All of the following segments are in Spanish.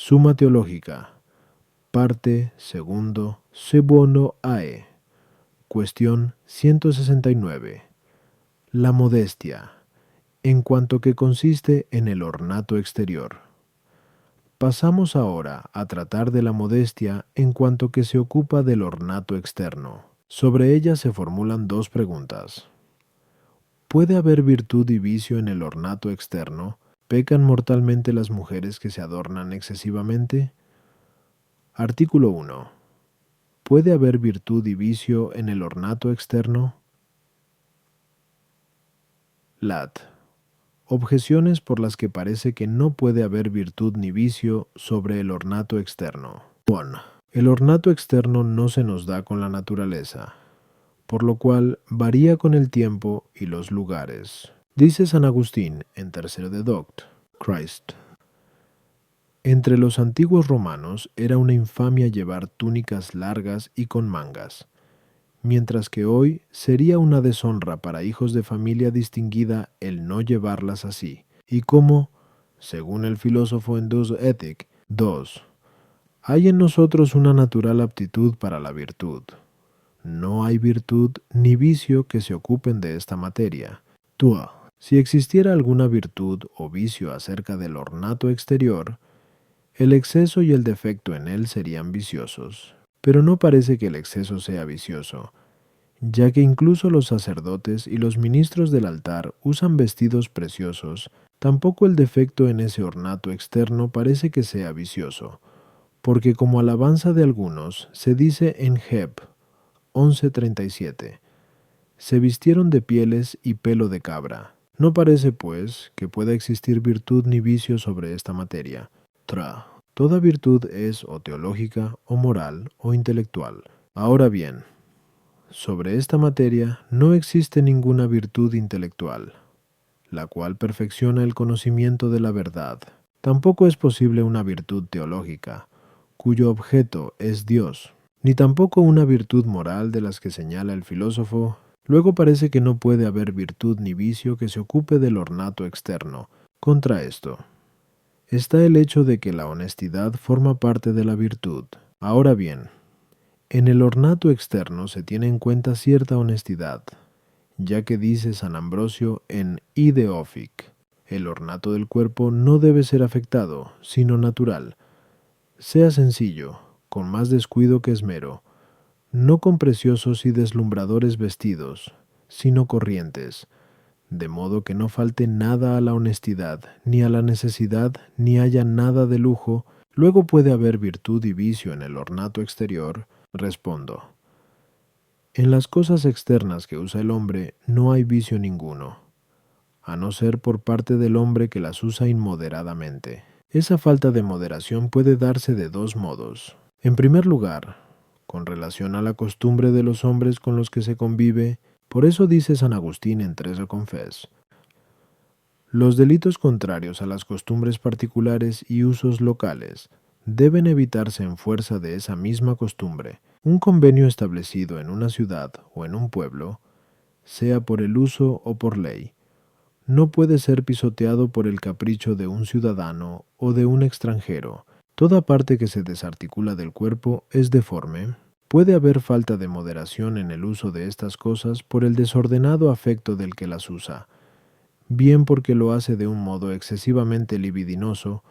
Summa Teológica, parte segundo, Sebono Ae. Cuestión 169. La modestia, en cuanto que consiste en el ornato exterior. Pasamos ahora a tratar de la modestia en cuanto que se ocupa del ornato externo. Sobre ella se formulan dos preguntas. ¿Puede haber virtud y vicio en el ornato externo? ¿Pecan mortalmente las mujeres que se adornan excesivamente? Artículo 1. ¿Puede haber virtud y vicio en el ornato externo? Lat. Objeciones por las que parece que no puede haber virtud ni vicio sobre el ornato externo. 1. El ornato externo no se nos da con la naturaleza, por lo cual varía con el tiempo y los lugares. Dice San Agustín en Tercero de Doct, Christ. Entre los antiguos romanos era una infamia llevar túnicas largas y con mangas, mientras que hoy sería una deshonra para hijos de familia distinguida el no llevarlas así. Y como, según el filósofo en Dus Ethic, 2. Hay en nosotros una natural aptitud para la virtud. No hay virtud ni vicio que se ocupen de esta materia. Tua. Si existiera alguna virtud o vicio acerca del ornato exterior, el exceso y el defecto en él serían viciosos. Pero no parece que el exceso sea vicioso, ya que incluso los sacerdotes y los ministros del altar usan vestidos preciosos. Tampoco el defecto en ese ornato externo parece que sea vicioso, porque como alabanza de algunos se dice en Heb 11:37, se vistieron de pieles y pelo de cabra. No parece, pues, que pueda existir virtud ni vicio sobre esta materia. Toda virtud es o teológica, o moral, o intelectual. Ahora bien, sobre esta materia no existe ninguna virtud intelectual, la cual perfecciona el conocimiento de la verdad. Tampoco es posible una virtud teológica, cuyo objeto es Dios, ni tampoco una virtud moral de las que señala el filósofo. Luego parece que no puede haber virtud ni vicio que se ocupe del ornato externo. Contra esto está el hecho de que la honestidad forma parte de la virtud. Ahora bien, en el ornato externo se tiene en cuenta cierta honestidad, ya que dice San Ambrosio en Ide Offic, el ornato del cuerpo no debe ser afectado, sino natural. Sea sencillo, con más descuido que esmero, no con preciosos y deslumbradores vestidos, sino corrientes, de modo que no falte nada a la honestidad, ni a la necesidad, ni haya nada de lujo. Luego puede haber virtud y vicio en el ornato exterior. Respondo. En las cosas externas que usa el hombre no hay vicio ninguno, a no ser por parte del hombre que las usa inmoderadamente. Esa falta de moderación puede darse de dos modos. En primer lugar, con relación a la costumbre de los hombres con los que se convive. Por eso dice San Agustín en Tres Confes: los delitos contrarios a las costumbres particulares y usos locales deben evitarse en fuerza de esa misma costumbre. Un convenio establecido en una ciudad o en un pueblo, sea por el uso o por ley, no puede ser pisoteado por el capricho de un ciudadano o de un extranjero. Toda parte que se desarticula del cuerpo es deforme. Puede haber falta de moderación en el uso de estas cosas por el desordenado afecto del que las usa, bien porque lo hace de un modo excesivamente libidinoso,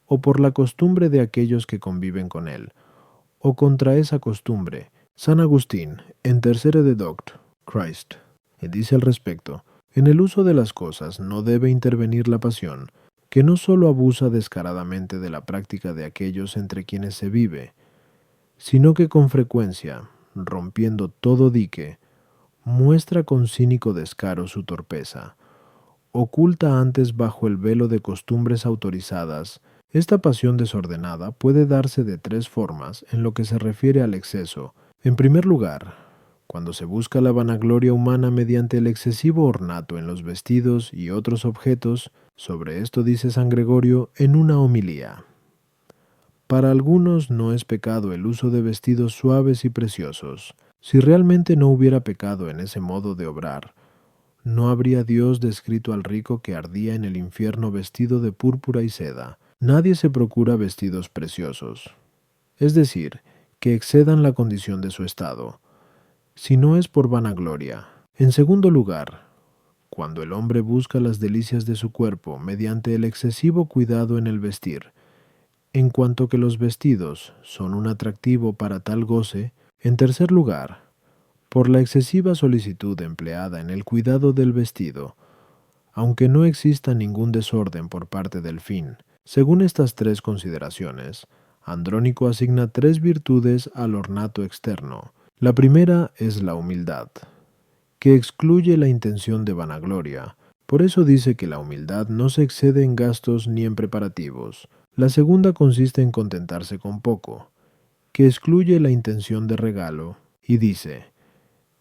o por la costumbre de aquellos que conviven con él, o contra esa costumbre. San Agustín, en Tercero de Doct, Christ, dice al respecto: en el uso de las cosas no debe intervenir la pasión, que no sólo abusa descaradamente de la práctica de aquellos entre quienes se vive, sino que con frecuencia, rompiendo todo dique, muestra con cínico descaro su torpeza. Oculta antes bajo el velo de costumbres autorizadas. Esta pasión desordenada puede darse de tres formas en lo que se refiere al exceso. En primer lugar, cuando se busca la vanagloria humana mediante el excesivo ornato en los vestidos y otros objetos. Sobre esto dice San Gregorio en una homilía: para algunos no es pecado el uso de vestidos suaves y preciosos. Si realmente no hubiera pecado en ese modo de obrar, no habría Dios descrito al rico que ardía en el infierno vestido de púrpura y seda. Nadie se procura vestidos preciosos, es decir, que excedan la condición de su estado, si no es por vanagloria. En segundo lugar, cuando el hombre busca las delicias de su cuerpo mediante el excesivo cuidado en el vestir, en cuanto que los vestidos son un atractivo para tal goce. En tercer lugar, por la excesiva solicitud empleada en el cuidado del vestido, aunque no exista ningún desorden por parte del fin. Según estas tres consideraciones, Andrónico asigna tres virtudes al ornato externo. La primera es la humildad, que excluye la intención de vanagloria. Por eso dice que la humildad no se excede en gastos ni en preparativos. La segunda consiste en contentarse con poco, que excluye la intención de regalo, y dice,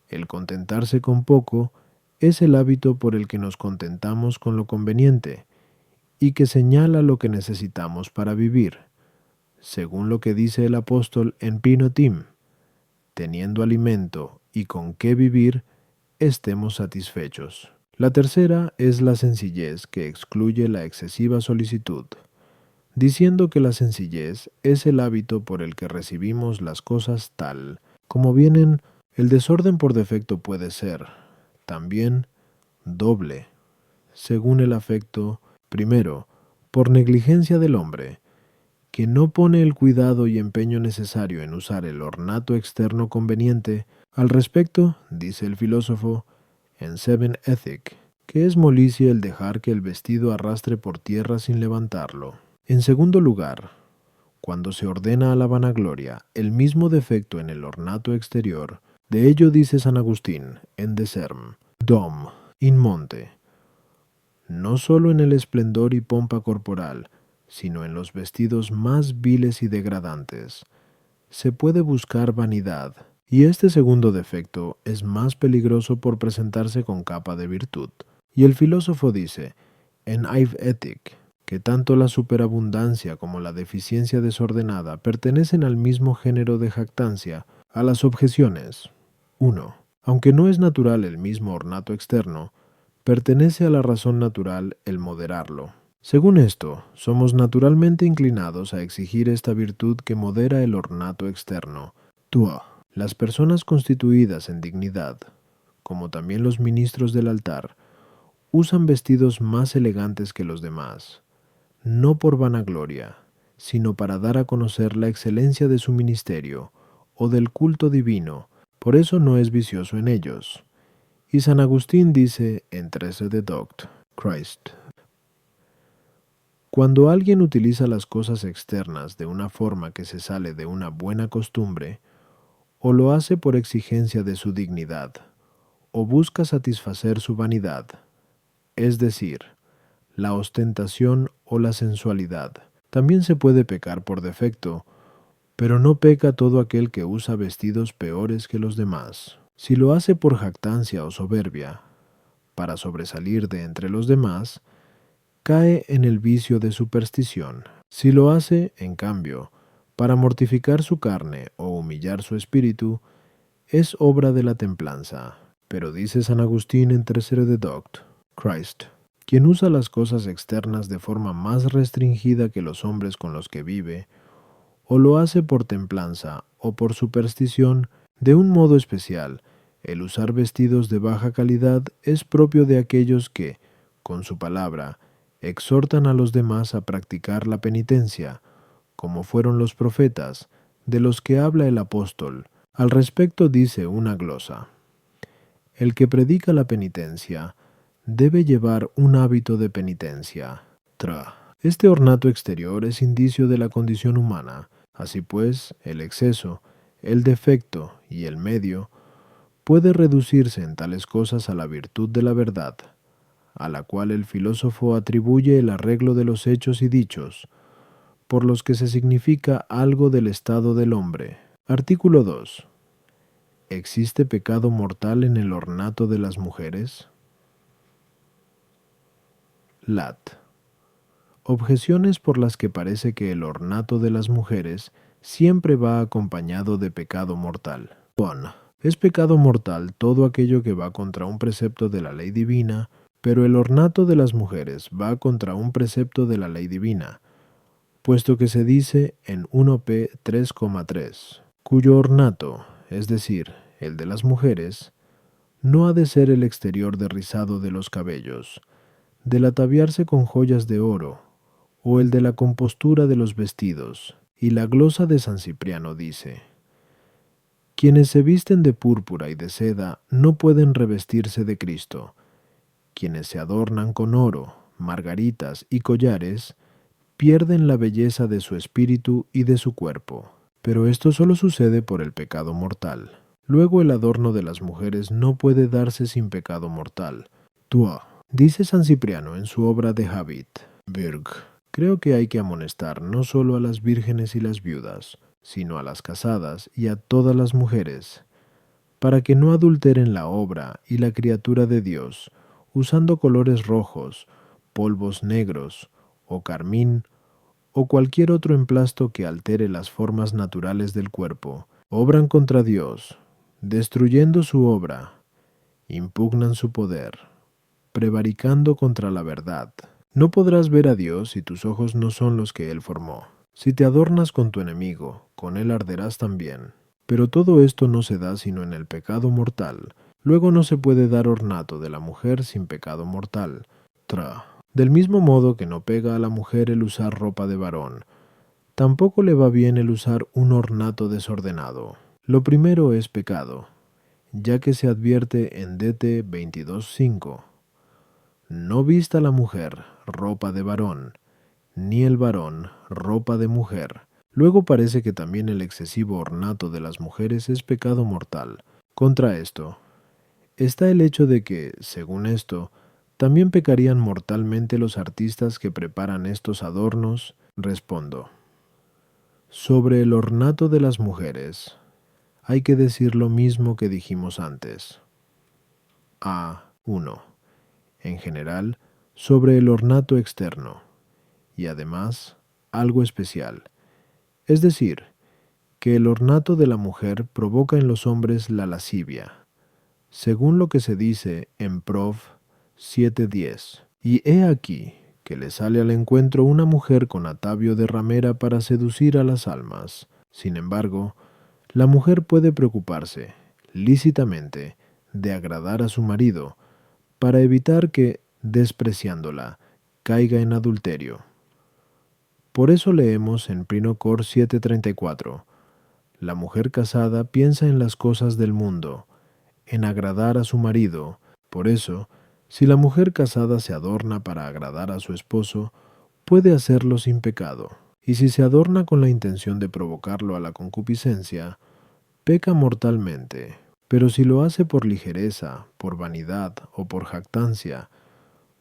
el contentarse con poco es el hábito por el que nos contentamos con lo conveniente, y que señala lo que necesitamos para vivir, según lo que dice el apóstol en Pinotim, teniendo alimento y con qué vivir, estemos satisfechos. La tercera es la sencillez, que excluye la excesiva solicitud, diciendo que la sencillez es el hábito por el que recibimos las cosas tal como vienen. El desorden por defecto puede ser, también, doble, según el afecto, primero, por negligencia del hombre, que no pone el cuidado y empeño necesario en usar el ornato externo conveniente. Al respecto, dice el filósofo en Seven Ethic, que es molicie el dejar que el vestido arrastre por tierra sin levantarlo. En segundo lugar, cuando se ordena a la vanagloria el mismo defecto en el ornato exterior, de ello dice San Agustín en De Serm, Dom, in monte, no solo en el esplendor y pompa corporal, sino en los vestidos más viles y degradantes, se puede buscar vanidad, y este segundo defecto es más peligroso por presentarse con capa de virtud. Y el filósofo dice, en Ive Ethic, que tanto la superabundancia como la deficiencia desordenada pertenecen al mismo género de jactancia. A las objeciones. 1. Aunque no es natural el mismo ornato externo, pertenece a la razón natural el moderarlo. Según esto, somos naturalmente inclinados a exigir esta virtud que modera el ornato externo. 2. Las personas constituidas en dignidad, como también los ministros del altar, usan vestidos más elegantes que los demás, no por vanagloria, sino para dar a conocer la excelencia de su ministerio o del culto divino. Por eso no es vicioso en ellos. Y San Agustín dice en 13 de Doct, Christ, cuando alguien utiliza las cosas externas de una forma que se sale de una buena costumbre, o lo hace por exigencia de su dignidad, o busca satisfacer su vanidad, es decir, la ostentación o la sensualidad, también se puede pecar por defecto, pero no peca todo aquel que usa vestidos peores que los demás. Si lo hace por jactancia o soberbia, para sobresalir de entre los demás, cae en el vicio de superstición. Si lo hace, en cambio, para mortificar su carne o humillar su espíritu, es obra de la templanza. Pero dice San Agustín en tercero de Doct, Christ, quien usa las cosas externas de forma más restringida que los hombres con los que vive, o lo hace por templanza o por superstición, de un modo especial, el usar vestidos de baja calidad es propio de aquellos que, con su palabra, exhortan a los demás a practicar la penitencia, como fueron los profetas, de los que habla el apóstol. Al respecto dice una glosa: el que predica la penitencia debe llevar un hábito de penitencia. Este ornato exterior es indicio de la condición humana. Así pues, el exceso, el defecto y el medio puede reducirse en tales cosas a la virtud de la verdad, a la cual el filósofo atribuye el arreglo de los hechos y dichos, por los que se significa algo del estado del hombre. Artículo 2. ¿Existe pecado mortal en el ornato de las mujeres? Lat. Objeciones por las que parece que el ornato de las mujeres siempre va acompañado de pecado mortal. 1. Es pecado mortal todo aquello que va contra un precepto de la ley divina, pero el ornato de las mujeres va contra un precepto de la ley divina, puesto que se dice en 1 P 3,3, cuyo ornato, es decir, el de las mujeres, no ha de ser el exterior de rizado de los cabellos, del ataviarse con joyas de oro, o el de la compostura de los vestidos. Y la glosa de San Cipriano dice: quienes se visten de púrpura y de seda no pueden revestirse de Cristo. Quienes se adornan con oro, margaritas y collares pierden la belleza de su espíritu y de su cuerpo. Pero esto solo sucede por el pecado mortal. Luego el adorno de las mujeres no puede darse sin pecado mortal. Tua. Dice San Cipriano en su obra de Habit, Virg. Creo que hay que amonestar no solo a las vírgenes y las viudas, sino a las casadas y a todas las mujeres, para que no adulteren la obra y la criatura de Dios, usando colores rojos, polvos negros, o carmín, o cualquier otro emplasto que altere las formas naturales del cuerpo. Obran contra Dios, destruyendo su obra, impugnan su poder, prevaricando contra la verdad. No podrás ver a Dios si tus ojos no son los que Él formó. Si te adornas con tu enemigo, con él arderás también. Pero todo esto no se da sino en el pecado mortal. Luego no se puede dar ornato de la mujer sin pecado mortal. Del mismo modo que no pega a la mujer el usar ropa de varón, tampoco le va bien el usar un ornato desordenado. Lo primero es pecado, ya que se advierte en DT 22:5. No vista la mujer ropa de varón, ni el varón ropa de mujer. Luego parece que también el excesivo ornato de las mujeres es pecado mortal. Contra esto está el hecho de que, según esto, también pecarían mortalmente los artistas que preparan estos adornos. Respondo. Sobre el ornato de las mujeres, hay que decir lo mismo que dijimos antes. A1. En general, sobre el ornato externo, y además, algo especial. Es decir, que el ornato de la mujer provoca en los hombres la lascivia, según lo que se dice en Prov 7:10. Y he aquí que le sale al encuentro una mujer con atavio de ramera para seducir a las almas. Sin embargo, la mujer puede preocuparse, lícitamente, de agradar a su marido, para evitar que, despreciándola, caiga en adulterio. Por eso leemos en Prinocor 7:34, la mujer casada piensa en las cosas del mundo, en agradar a su marido. Por eso, si la mujer casada se adorna para agradar a su esposo, puede hacerlo sin pecado. Y si se adorna con la intención de provocarlo a la concupiscencia, peca mortalmente. Pero si lo hace por ligereza, por vanidad o por jactancia,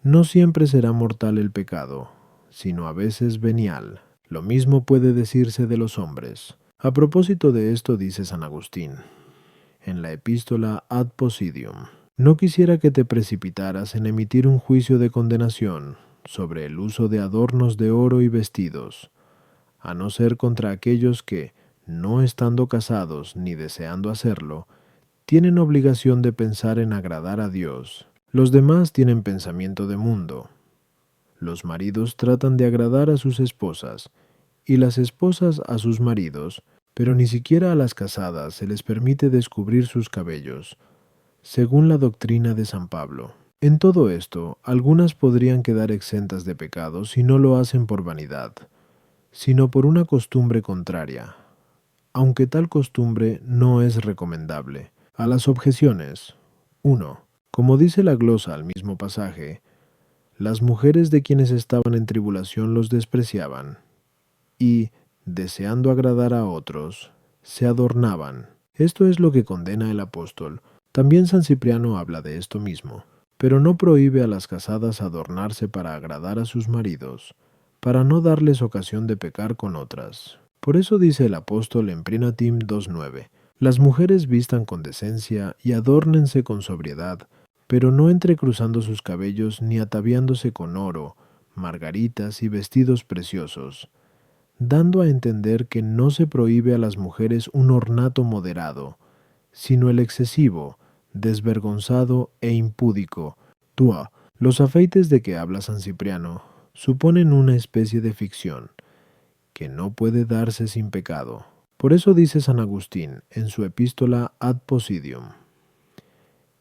no siempre será mortal el pecado, sino a veces venial. Lo mismo puede decirse de los hombres. A propósito de esto dice San Agustín, en la epístola Ad Posidium: no quisiera que te precipitaras en emitir un juicio de condenación sobre el uso de adornos de oro y vestidos, a no ser contra aquellos que, no estando casados ni deseando hacerlo, tienen obligación de pensar en agradar a Dios. Los demás tienen pensamiento de mundo. Los maridos tratan de agradar a sus esposas, y las esposas a sus maridos, pero ni siquiera a las casadas se les permite descubrir sus cabellos, según la doctrina de San Pablo. En todo esto, algunas podrían quedar exentas de pecado si no lo hacen por vanidad, sino por una costumbre contraria, aunque tal costumbre no es recomendable. A las objeciones. 1. Como dice la glosa al mismo pasaje, las mujeres de quienes estaban en tribulación los despreciaban, y, deseando agradar a otros, se adornaban. Esto es lo que condena el apóstol. También San Cipriano habla de esto mismo, pero no prohíbe a las casadas adornarse para agradar a sus maridos, para no darles ocasión de pecar con otras. Por eso dice el apóstol en Prinatim 2:9, las mujeres vistan con decencia y adórnense con sobriedad, pero no entrecruzando sus cabellos ni ataviándose con oro, margaritas y vestidos preciosos, dando a entender que no se prohíbe a las mujeres un ornato moderado, sino el excesivo, desvergonzado e impúdico. Los afeites de que habla San Cipriano suponen una especie de ficción, que no puede darse sin pecado. Por eso dice San Agustín en su epístola Ad Posidium: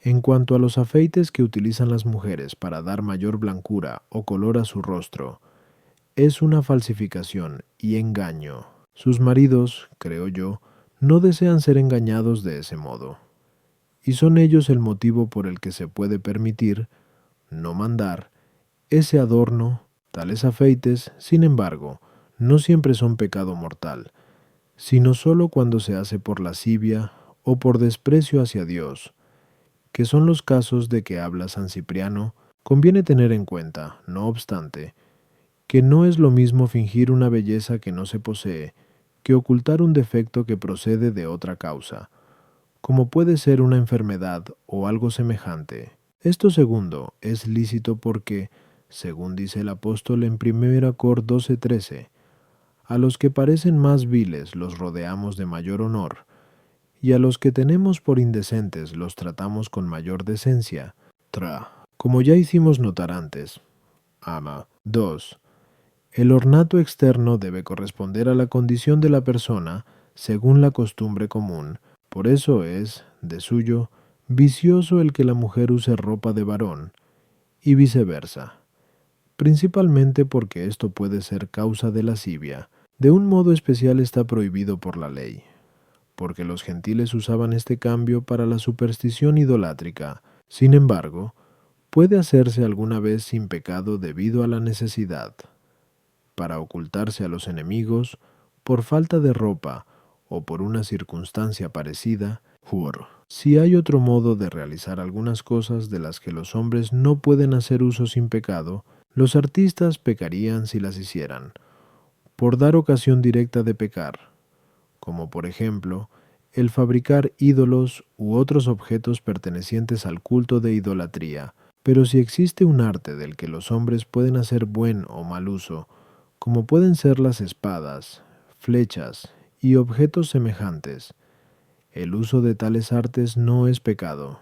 en cuanto a los afeites que utilizan las mujeres para dar mayor blancura o color a su rostro, es una falsificación y engaño. Sus maridos, creo yo, no desean ser engañados de ese modo, y son ellos el motivo por el que se puede permitir, no mandar, ese adorno. Tales afeites, sin embargo, no siempre son pecado mortal, sino sólo cuando se hace por lascivia o por desprecio hacia Dios, que son los casos de que habla San Cipriano. Conviene tener en cuenta, no obstante, que no es lo mismo fingir una belleza que no se posee que ocultar un defecto que procede de otra causa, como puede ser una enfermedad o algo semejante. Esto segundo es lícito porque, según dice el apóstol en 1 Cor 12:13, a los que parecen más viles los rodeamos de mayor honor, y a los que tenemos por indecentes los tratamos con mayor decencia. Como ya hicimos notar antes. 2. El ornato externo debe corresponder a la condición de la persona según la costumbre común. Por eso es, de suyo, vicioso el que la mujer use ropa de varón, y viceversa, principalmente porque esto puede ser causa de lascivia. De un modo especial está prohibido por la ley, porque los gentiles usaban este cambio para la superstición idolátrica. Sin embargo, puede hacerse alguna vez sin pecado debido a la necesidad, para ocultarse a los enemigos, por falta de ropa o por una circunstancia parecida. Si hay otro modo de realizar algunas cosas de las que los hombres no pueden hacer uso sin pecado, los artistas pecarían si las hicieran, por dar ocasión directa de pecar, como por ejemplo, el fabricar ídolos u otros objetos pertenecientes al culto de idolatría. Pero si existe un arte del que los hombres pueden hacer buen o mal uso, como pueden ser las espadas, flechas y objetos semejantes, el uso de tales artes no es pecado,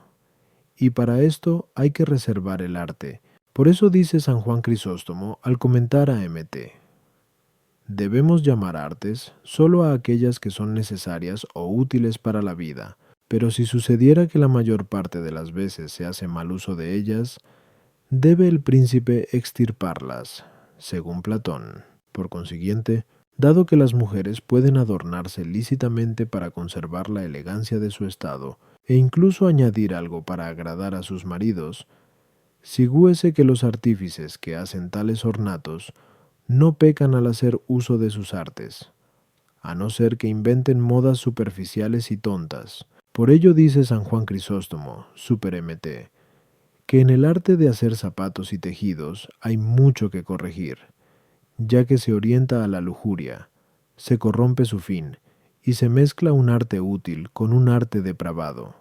y para esto hay que reservar el arte. Por eso dice San Juan Crisóstomo al comentar a Mt: debemos llamar artes solo a aquellas que son necesarias o útiles para la vida, pero si sucediera que la mayor parte de las veces se hace mal uso de ellas, debe el príncipe extirparlas, según Platón. Por consiguiente, dado que las mujeres pueden adornarse lícitamente para conservar la elegancia de su estado, e incluso añadir algo para agradar a sus maridos, sigúese que los artífices que hacen tales ornatos no pecan al hacer uso de sus artes, a no ser que inventen modas superficiales y tontas. Por ello dice San Juan Crisóstomo, Super Mt, que en el arte de hacer zapatos y tejidos hay mucho que corregir, ya que se orienta a la lujuria, se corrompe su fin, y se mezcla un arte útil con un arte depravado.